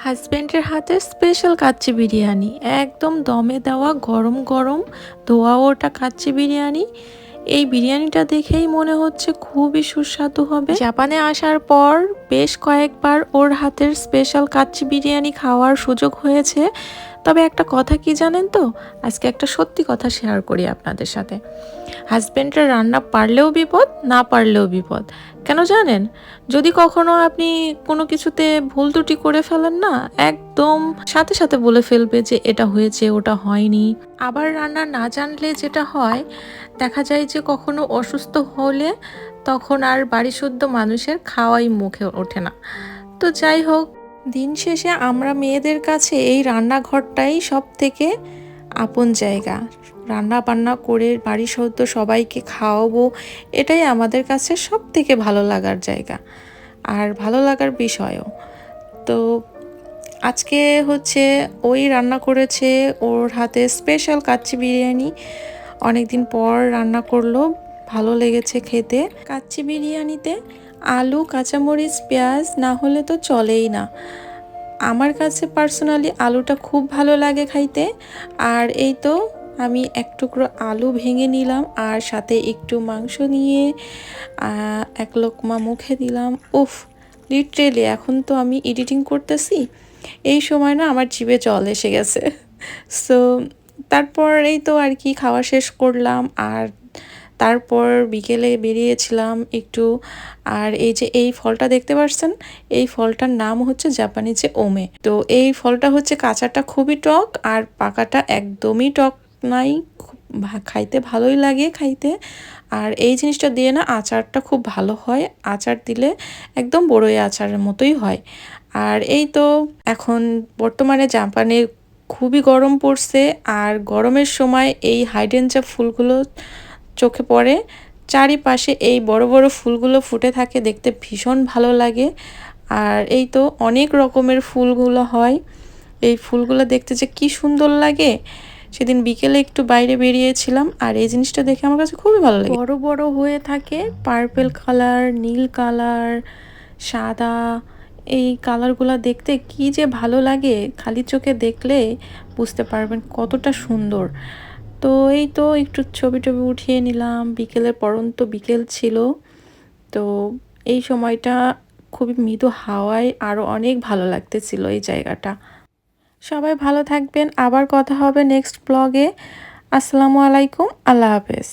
হাজব্যান্ডের হাতের স্পেশাল কাচ্চি বিরিয়ানি, একদম দমে দেওয়া গরম গরম ধোয়া ওটা কাচ্চি বিরিয়ানি। এই বিরিয়ানিটা দেখেই মনে হচ্ছে খুবই সুস্বাদু হবে। জাপানে আসার পর বেশ কয়েকবার ওর হাতের স্পেশাল কাচ্চি বিরিয়ানি খাওয়ার সুযোগ হয়েছে। তবে একটা কথা কি জানেন তো, আজকে একটা সত্যি কথা শেয়ার করি আপনাদের সাথে। হাজব্যান্ডের রান্না পারলেও বিপদ, না পারলেও বিপদ। কেন জানেন? যদি কখনো আপনি কোনো কিছুতে ভুল ত্রুটি করে ফেলেন না, একদম সাথে সাথে বলে ফেলবে যে এটা হয়েছে, ওটা হয়নি। আবার রান্না না জানলে যেটা হয়, দেখা যায় যে কখনো অসুস্থ হলে তখন আর বাড়িসুদ্ধ মানুষের খাওয়াই মুখে ওঠে না। তো যাই হোক, দিন শেষে আমরা মেয়েদের কাছে এই রান্নাঘরটাই সব থেকে আপন জায়গা। রান্না বান্না করে বাড়ির সদ্য সবাইকে খাওয়াবো, এটাই আমাদের কাছে সব থেকে ভালো লাগার জায়গা আর ভালো লাগার বিষয়ও। তো আজকে হচ্ছে ওই রান্না করেছে, ওর হাতে স্পেশাল কাচ্চি বিরিয়ানি। অনেকদিন পর রান্না করলো, ভালো লেগেছে খেতে। কাচ্চি বিরিয়ানিতে আলু, কাঁচামরিচ, পেঁয়াজ না হলে তো চলেই না। আমার কাছে পার্সোনালি আলুটা খুব ভালো লাগে খাইতে। আর এই তো আমি এক টুকরো আলু ভেঙে নিলাম আর সাথে একটু মাংস নিয়ে এক লোকমা মুখে দিলাম। উফ, লিটারেলি এখন তো আমি এডিটিং করতেছি, এই সময় না আমার জিভে জল এসে গেছে। সো তারপর এই তো আর কি খাওয়া শেষ করলাম। আর তারপর বিকেলে বেরিয়েছিলাম একটু। আর এই যে এই ফলটা দেখতে পাচ্ছেন, এই ফলটার নাম হচ্ছে জাপানিজে ওমে। তো এই ফলটা হচ্ছে কাঁচাটা খুবই টক আর পাকাটা একদমই টক নাই, খাইতে ভালোই লাগে খাইতে। আর এই জিনিসটা দিয়ে না আচারটা খুব ভালো হয়, আচার দিলে একদম বড়ই আচারের মতোই হয়। আর এই তো এখন বর্তমানে জাপানে খুবই গরম পড়ছে, আর গরমের সময় এই হাইড্রেঞ্জা ফুলগুলো চোখে পড়ে। চারিপাশে এই বড় বড় ফুলগুলো ফুটে থাকে, দেখতে ভীষণ ভালো লাগে। আর এই তো অনেক রকমের ফুলগুলো হয়, এই ফুলগুলো দেখতে যে কি সুন্দর লাগে। সেদিন বিকেলে একটু বাইরে বেরিয়েছিলাম আর এই জিনিসটা দেখে আমার কাছে খুবই ভালো লাগে। বড় বড় হয়ে থাকে, পার্পেল কালার, নীল কালার, সাদা, এই কালারগুলো দেখতে কি যে ভালো লাগে, খালি চোখে দেখলে বুঝতে পারবেন কতটা সুন্দর। তো এই তো একটু ছবি টবি উঠিয়ে নিলাম, বিকেলের পরন্ত বিকেল ছিল। তো এই সময়টা খুবই মৃদু হাওয়ায় আরও অনেক ভালো লাগতেছিল এই জায়গাটা। সবাই ভালো থাকবেন, আবার কথা হবে নেক্সট ব্লগে। আসসালামু আলাইকুম, আল্লাহ হাফেজ।